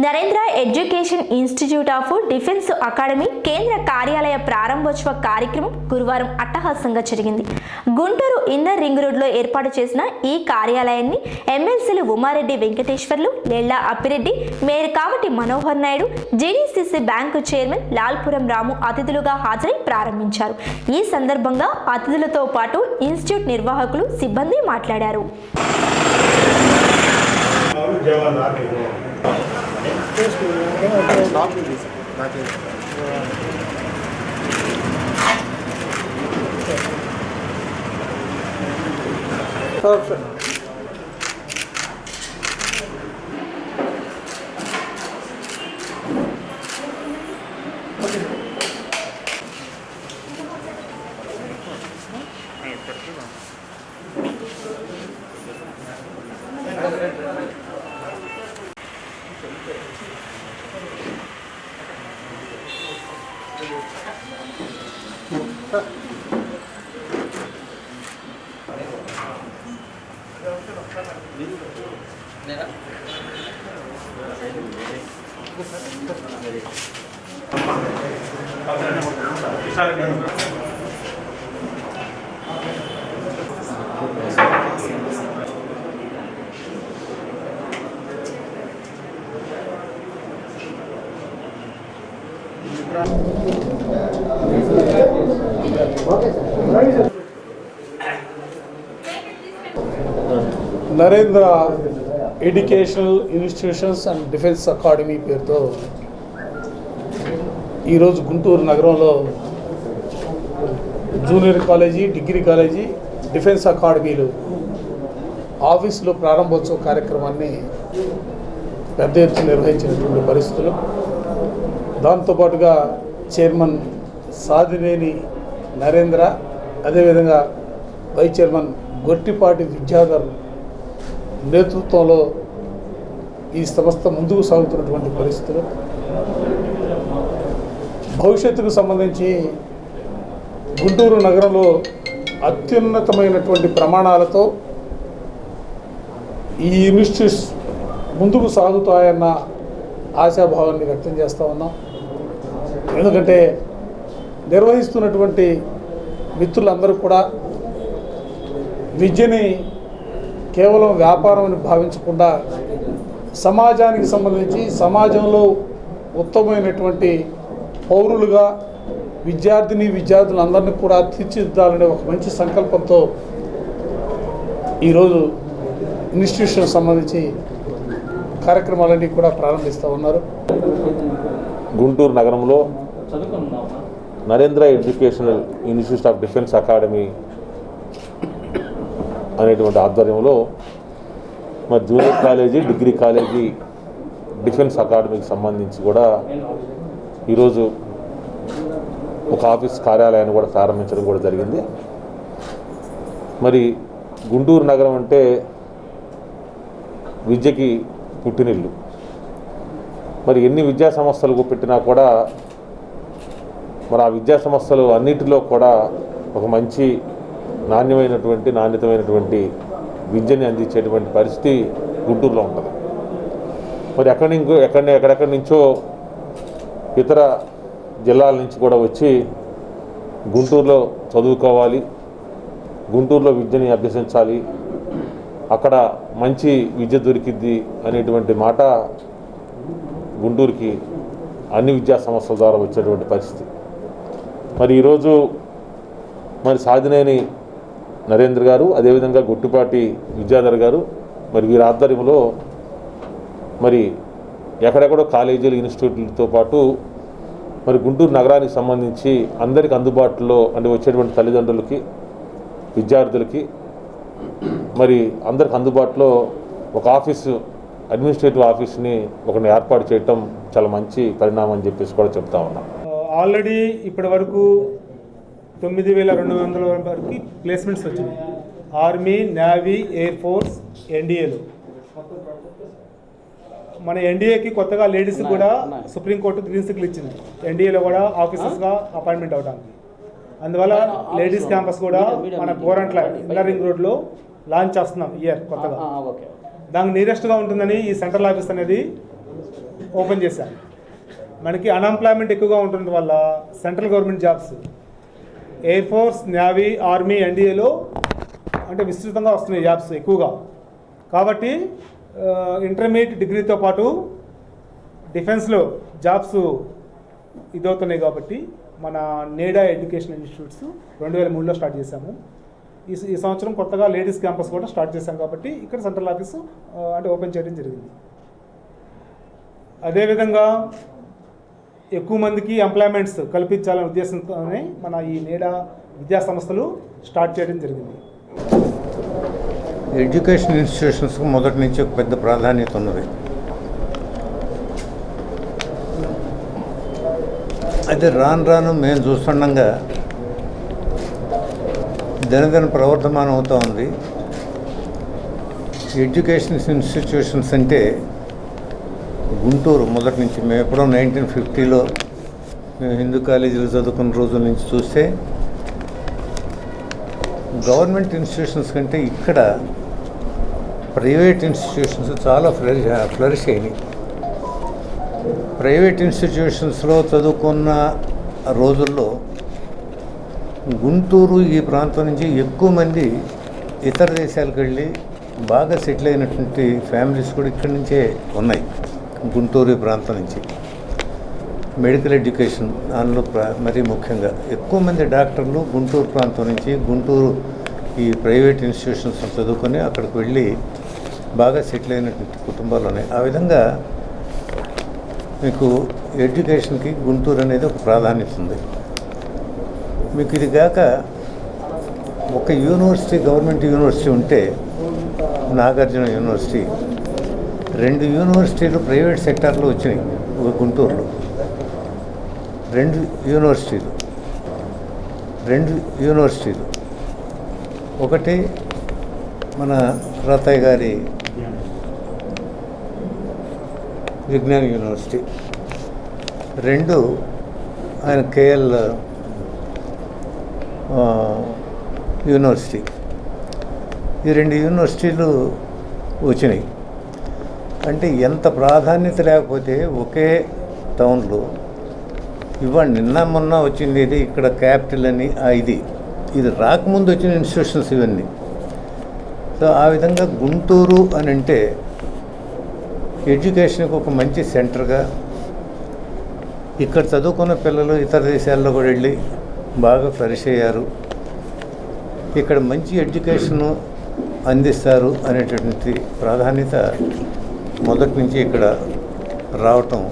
Narendra education institute of defence academy కేంద్ర కార్యాలయ ప్రారంభోత్సవ కార్యక్రమం గురువారం అట్టహాసంగా జరిగింది. గుంటూరు ఇన్నర్ రింగ్ రోడ్లో ఏర్పాటు చేసిన ఈ కార్యాలయాన్ని ఎమ్మెల్సీలు Umareddy Venkateswarlu, Lella Appireddy, mayor Kavati Manohar Naidu, GDCC bank chairman Lalpuram Ramu అతిథులుగా హాజరై ప్రారంభించారు. ఈ సందర్భంగా అతిథులతో పాటు ఇన్స్టిట్యూట్ నిర్వాహకులు, సిబ్బంది మాట్లాడారు. Narendra educational institutions and defence అకాడమీ పేరుతో ఈరోజు గుంటూరు నగరంలో junior college, degree college, defence అకాడమీలు ఆఫీసులో ప్రారంభోత్సవ కార్యక్రమాన్ని పెద్ద ఎత్తున నిర్వహించినటువంటి పరిస్థితులు. దాంతోపాటుగా చైర్మన్ సాదినేని నరేంద్ర, అదేవిధంగా వైస్ చైర్మన్ గొట్టిపాటి విద్యాధర్ నేతృత్వంలో ఈ సంస్థ ముందుకు సాగుతున్నటువంటి పరిస్థితులు. భవిష్యత్తుకు సంబంధించి గుంటూరు నగరంలో అత్యున్నతమైనటువంటి ప్రమాణాలతో ఈ ఇన్స్టిట్యూట్స్ ముందుకు సాగుతాయన్న ఆశాభావాన్ని వ్యక్తం చేస్తూ ఉన్నాం. ఎందుకంటే నిర్వహిస్తున్నటువంటి మిత్రులందరూ కూడా విద్యని కేవలం వ్యాపారం అని భావించకుండా సమాజానికి సంబంధించి సమాజంలో ఉత్తమమైనటువంటి పౌరులుగా విద్యార్థులందరినీ కూడా తీర్చిదిద్దాలనే ఒక మంచి సంకల్పంతో ఈరోజు ఇన్స్టిట్యూషన్ సంబంధించి కార్యక్రమాలన్నీ కూడా ప్రారంభిస్తూ ఉన్నారు. గుంటూరు నగరంలో Narendra educational institute of defence academy అనేటువంటి ఆధ్వర్యంలో మరి junior college, degree college, defence అకాడమీకి సంబంధించి కూడా ఈరోజు ఒక ఆఫీస్ కార్యాలయాన్ని కూడా ప్రారంభించడం కూడా జరిగింది. మరి గుంటూరు నగరం అంటే విద్యకి పుట్టినిల్లు. మరి ఎన్ని విద్యా సంస్థలు పెట్టినా కూడా మరి ఆ విద్యా సంస్థలు అన్నిటిలో కూడా ఒక మంచి నాణ్యతమైనటువంటి విద్యని అందించేటువంటి పరిస్థితి గుంటూరులో ఉంటుంది. మరి ఎక్కడెక్కడి నుంచో ఇతర జిల్లాల నుంచి కూడా వచ్చి గుంటూరులో చదువుకోవాలి, గుంటూరులో విద్యని అభ్యసించాలి, అక్కడ మంచి విద్య దొరికిద్ది అనేటువంటి మాట గుంటూరుకి అన్ని విద్యా సంస్థల ద్వారా వచ్చేటువంటి పరిస్థితి. మరి ఈరోజు మరి సాదినేని నరేంద్ర గారు, అదేవిధంగా గొట్టిపాటి విద్యాధర్ గారు, మరి వీరి ఆధ్వర్యంలో మరి ఎక్కడెక్కడో కాలేజీలు, ఇన్స్టిట్యూట్లతో పాటు మరి గుంటూరు నగరానికి సంబంధించి అందరికి అందుబాటులో అంటే వచ్చేటువంటి తల్లిదండ్రులకి, విద్యార్థులకి మరి అందరికి అందుబాటులో ఒక ఆఫీసు, అడ్మినిస్ట్రేటివ్ ఆఫీస్ని ఒకటి ఏర్పాటు చేయటం చాలా మంచి పరిణామం అని చెప్పేసి కూడా చెప్తా ఉన్నాం. ఆల్రెడీ ఇప్పటి వరకు 9,200 వరకు ప్లేస్మెంట్స్ వచ్చినాయి. ఆర్మీ, నేవీ, ఎయిర్ ఫోర్స్, ఎన్డీఏలో. మన ఎన్డీఏకి కొత్తగా లేడీస్ కూడా సుప్రీంకోర్టు గ్రీన్ సిగ్నల్ ఇచ్చింది, ఎన్డీఏలో కూడా ఆఫీసర్స్గా అపాయింట్మెంట్ అవడానికి. అందువల్ల లేడీస్ క్యాంపస్ కూడా మన గోరంట్ల ఇన్నర్ రింగ్ రోడ్లో లాంచ్ చేస్తున్నాం ఇయర్ కొత్తగా. దానికి నియరెస్ట్గా ఉంటుందని ఈ సెంట్రల్ ఆఫీస్ అనేది ఓపెన్ చేశాం. మనకి అన్ఎంప్లాయ్మెంట్ ఎక్కువగా ఉండడం వల్ల central government jobs air force, navy, army, ఎన్డీఏలో అంటే విస్తృతంగా వస్తున్నాయి జాబ్స్ ఎక్కువగా. కాబట్టి ఇంటర్మీడియట్ డిగ్రీతో పాటు డిఫెన్స్లో జాబ్స్ ఇదవుతున్నాయి. కాబట్టి మన నేడా ఎడ్యుకేషన్ ఇన్స్టిట్యూట్స్ 2003లో స్టార్ట్ చేశాము. ఈ సంవత్సరం కొత్తగా లేడీస్ క్యాంపస్ కూడా స్టార్ట్ చేశాం. కాబట్టి ఇక్కడ సెంట్రల్ ఆఫీసు అంటే ఓపెన్ చేయడం జరిగింది. అదేవిధంగా ఎక్కువ మందికి ఎంప్లాయ్మెంట్స్ కల్పించాలనే ఉద్దేశంతోనే మన ఈ నేడా విద్యా సంస్థలు స్టార్ట్ చేయడం జరిగింది. ఎడ్యుకేషన్ ఇన్స్టిట్యూషన్స్కి మొదటి నుంచి ఒక పెద్ద ప్రాధాన్యత ఉన్నది. అయితే రాను మేము చూస్తుండగా దినదిన ప్రవర్ధమానం అవుతూ ఉంది. ఎడ్యుకేషన్ ఇన్స్టిట్యూషన్స్ అంటే గుంటూరు మొదటి నుంచి మేము ఎప్పుడో 1950లో మేము హిందూ కాలేజీలో చదువుకున్న రోజుల నుంచి చూస్తే గవర్నమెంట్ ఇన్స్టిట్యూషన్స్ కంటే ఇక్కడ ప్రైవేట్ ఇన్స్టిట్యూషన్స్ చాలా ఫ్లరిష్ అయినాయి. ప్రైవేట్ ఇన్స్టిట్యూషన్స్లో చదువుకున్న రోజుల్లో గుంటూరు ఈ ప్రాంతం నుంచి ఎక్కువ మంది ఇతర దేశాలకు వెళ్ళి బాగా సెటిల్ అయినటువంటి ఫ్యామిలీస్ కూడా ఇక్కడి నుంచే ఉన్నాయి. గుంటూరు ఈ ప్రాంతం నుంచి మెడికల్ ఎడ్యుకేషన్ దానిలో మరీ ముఖ్యంగా ఎక్కువ మంది డాక్టర్లు గుంటూరు ప్రాంతం నుంచి గుంటూరు ఈ ప్రైవేట్ ఇన్స్టిట్యూషన్స్ చదువుకొని అక్కడికి వెళ్ళి బాగా సెటిల్ అయినటువంటి కుటుంబాలు ఉన్నాయి. ఆ విధంగా మీకు ఎడ్యుకేషన్కి గుంటూరు అనేది ఒక ప్రాధాన్యత ఉంది. మీకు ఇది కాక ఒక యూనివర్సిటీ గవర్నమెంట్ యూనివర్సిటీ ఉంటే నాగార్జున యూనివర్సిటీ, 2 యూనివర్సిటీలు ప్రైవేట్ సెక్టార్లో వచ్చినాయి గుంటూరులో. 2 యూనివర్సిటీలు ఒకటి మన రతయ్య గారి విజ్ఞాన యూనివర్సిటీ, 2 ఆయన కేఎల్ యూనివర్సిటీ. ఈ 2 యూనివర్సిటీలు వచ్చినాయి. అంటే ఎంత ప్రాధాన్యత లేకపోతే ఒకే టౌన్లో ఇవాళ నిన్న మొన్న వచ్చింది ఇది ఇక్కడ క్యాపిటల్ అని ఇది రాకముందు వచ్చిన ఇన్స్టిట్యూషన్స్ ఇవన్నీ. సో ఆ విధంగా గుంటూరు అని అంటే ఎడ్యుకేషన్కి ఒక మంచి సెంటర్గా ఇక్కడ చదువుకున్న పిల్లలు ఇతర దేశాల్లో కూడా వెళ్ళి బాగా ఫ్లరిష్ అయ్యారు. ఇక్కడ మంచి ఎడ్యుకేషను అందిస్తారు అనేటటువంటి ప్రాధాన్యత మొదటి నుంచి ఇక్కడ రావటం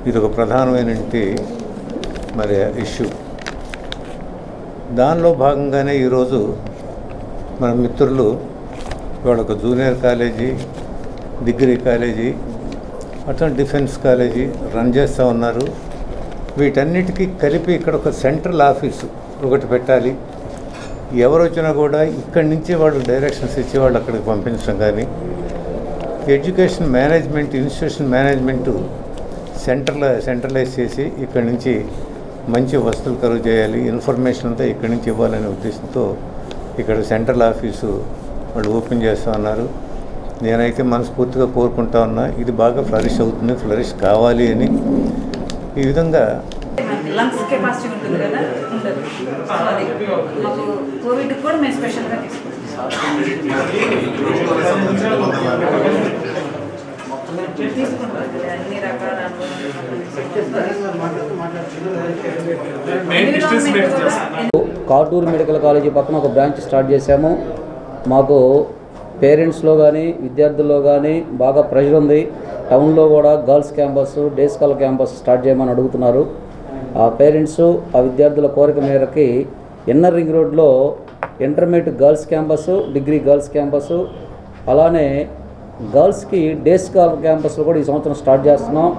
ఇది ఒక ప్రధానమైనటువంటి మరి ఇష్యూ. దానిలో భాగంగానే ఈరోజు మన మిత్రులు ఇవాళ ఒక జూనియర్ కాలేజీ, డిగ్రీ కాలేజీ, అట్లా డిఫెన్స్ కాలేజీ రన్ చేస్తూ ఉన్నారు. వీటన్నిటికీ కలిపి ఇక్కడ ఒక సెంట్రల్ ఆఫీసు ఒకటి పెట్టాలి. ఎవరు వచ్చినా కూడా ఇక్కడి నుంచి వాళ్ళు డైరెక్షన్స్ ఇచ్చి వాళ్ళు అక్కడికి పంపించడం కానీ, education management, institution management centralise చేసి ఇక్కడి నుంచి మంచి వసతులు కలుగు చేయాలి, ఇన్ఫర్మేషన్ అంతా ఇక్కడి నుంచి ఇవ్వాలనే ఉద్దేశంతో ఇక్కడ సెంట్రల్ ఆఫీసు వాళ్ళు ఓపెన్ చేస్తూ ఉన్నారు. నేనైతే మనస్ఫూర్తిగా కోరుకుంటా ఉన్నా ఇది బాగా ఫ్లరిష్ అవుతుంది, ఫ్లరిష్ కావాలి అని. ఈ విధంగా లంగ్స్ కెపాసిటీ ఉంటుంది కదా, ఉండదు. అది మాకు కోవిడ్ కూడా మేము స్పెషల్గా తీసుకుంటాం అన్ని రకాల కాటూరు మెడికల్ కాలేజీ పక్కన ఒక బ్రాంచ్ స్టార్ట్ చేశాము. మాకు పేరెంట్స్లో కానీ విద్యార్థుల్లో కానీ బాగా ప్రెషర్ ఉంది. టౌన్లో కూడా girls campus, day scholar campus start చేయమని అడుగుతున్నారు. ఆ పేరెంట్స్ ఆ విద్యార్థుల కోరిక మేరకి ఇన్నర్ రింగ్ రోడ్లో intermediate girls campus, degree girls campus, అలానే గర్ల్స్కి డే స్కాలర్ క్యాంపస్లో కూడా ఈ సంవత్సరం స్టార్ట్ చేస్తున్నాం.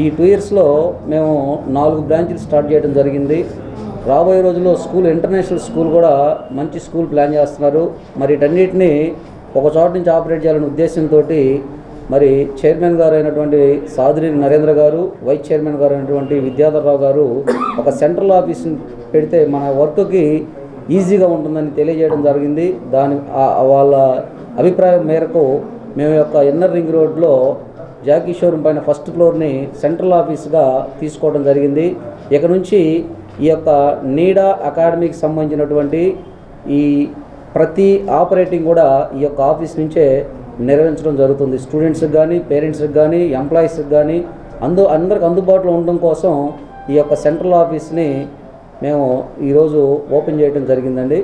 ఈ 2 ఇయర్స్లో మేము 4 బ్రాంచీలు స్టార్ట్ చేయడం జరిగింది. రాబోయే రోజుల్లో స్కూల్, ఇంటర్నేషనల్ స్కూల్ కూడా మంచి స్కూల్ ప్లాన్ చేస్తున్నారు. మరి వీటన్నిటిని ఒక చోట నుంచి ఆపరేట్ చేయాలనే ఉద్దేశంతో మరి చైర్మన్ గారు అయినటువంటి సాదిరి నరేంద్ర గారు, వైస్ చైర్మన్ గారు అయినటువంటి విద్యాధరరావు గారు ఒక సెంట్రల్ ఆఫీస్ పెడితే మన వర్క్కి ఈజీగా ఉంటుందని తెలియజేయడం జరిగింది. వాళ్ళ అభిప్రాయం మేరకు మేము యొక్క ఇన్నర్ రింగ్ రోడ్లో జాకీ షోరూమ్ పైన ఫస్ట్ ఫ్లోర్ని సెంట్రల్ ఆఫీస్గా తీసుకోవడం జరిగింది. ఇక నుంచి ఈ యొక్క నీడా అకాడమీకి సంబంధించినటువంటి ఈ ప్రతి ఆపరేటింగ్ కూడా ఈ యొక్క ఆఫీస్ నుంచే నిర్వహించడం జరుగుతుంది. స్టూడెంట్స్కి కానీ, పేరెంట్స్కి కానీ, ఎంప్లాయీస్కి కానీ అందరికి అందుబాటులో ఉండడం కోసం ఈ యొక్క సెంట్రల్ ఆఫీస్ని మేము ఈరోజు ఓపెన్ చేయడం జరిగిందండి.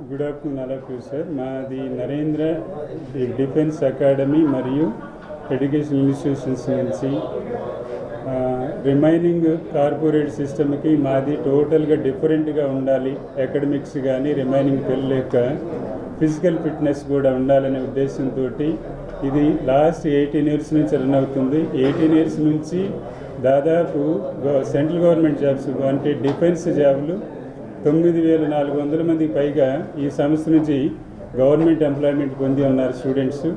Good afternoon all of you sir. మాది నరేంద్ర డిఫెన్స్ అకాడమీ మరియు ఎడ్యుకేషన్ ఇన్స్టిట్యూషన్స్ నుంచి రిమైనింగ్ కార్పొరేట్ సిస్టమ్కి మాది టోటల్గా డిఫరెంట్గా ఉండాలి. అకాడమిక్స్ కానీ రిమైనింగ్ పిల్లల యొక్క ఫిజికల్ ఫిట్నెస్ కూడా ఉండాలనే ఉద్దేశంతో ఇది లాస్ట్ 18 years నుంచి రన్ అవుతుంది. 18 years నుంచి దాదాపు సెంట్రల్ గవర్నమెంట్ జాబ్స్ అంటే డిఫెన్స్ జాబులు 9,400 మందికి పైగా ఈ సంస్థ నుంచి గవర్నమెంట్ ఎంప్లాయ్మెంట్ పొంది ఉన్నారు స్టూడెంట్స్.